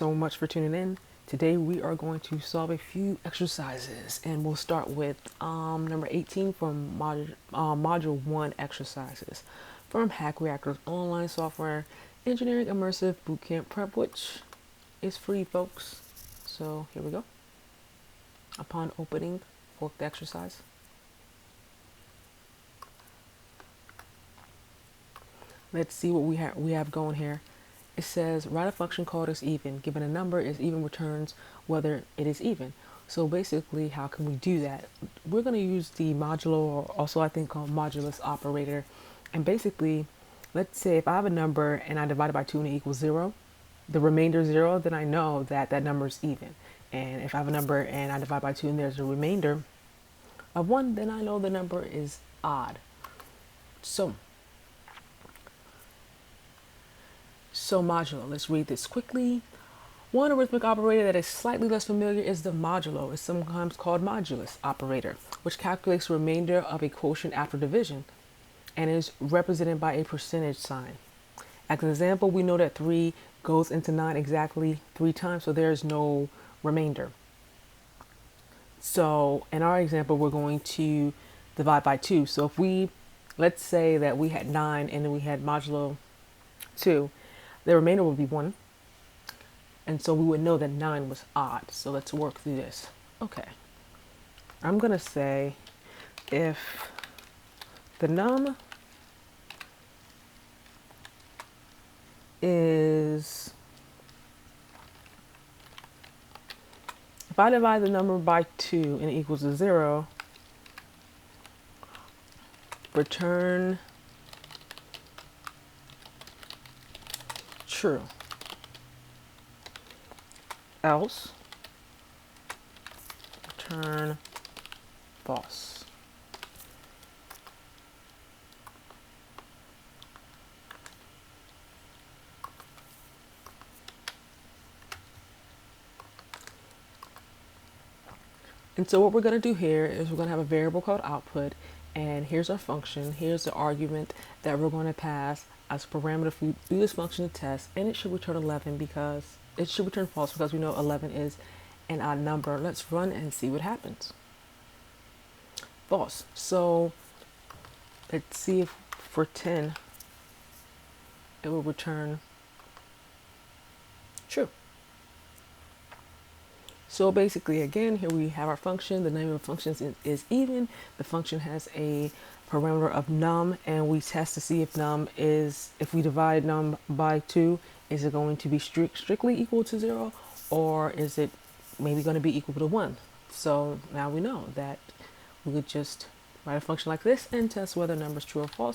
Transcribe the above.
So much for tuning in. Today we are going to solve a few exercises, and we'll start with number 18 from module 1 exercises from Hack Reactor's online software engineering immersive bootcamp prep, which is free, folks. So here we go. Upon opening, fork the exercise. Let's see what we have going here. It says write a function called isEven. Given a number, isEven returns whether it is even. So basically, how can we do that? We're going to use the modulo, or also I think called modulus operator. And basically, let's say if I have a number and I divide it by 2 and it equals 0, the remainder 0, then I know that that number is even. And if I have a number and I divide by 2 and there's a remainder of 1, then I know the number is odd. So modulo, let's read this quickly. One arithmetic operator that is slightly less familiar is the modulo. It's sometimes called modulus operator, which calculates the remainder of a quotient after division and is represented by a percentage sign. As an example, we know that 3 goes into 9 exactly 3 times, so there is no remainder. So in our example, we're going to divide by 2. So if let's say that we had 9 and then we had modulo 2, the remainder would be 1. And so we would know that 9 was odd. So let's work through this. Okay. I'm going to say if the num is, if I divide the number by 2 and it equals to 0, return true. Else, return false. And so what we're going to do here is we're going to have a variable called output, and here's our function. Here's the argument that we're going to pass as a parameter if we do this function to test, and it should return 11 because it should return false because we know 11 is an odd number. Let's run and see what happens. False. So let's see if for 10 it will return true. So basically, again, here we have our function. The name of the function is even. The function has a parameter of num, and we test to see if num is, if we divide num by 2, is it going to be strictly equal to 0, or is it maybe going to be equal to 1? So now we know that we would just write a function like this and test whether the number is true or false.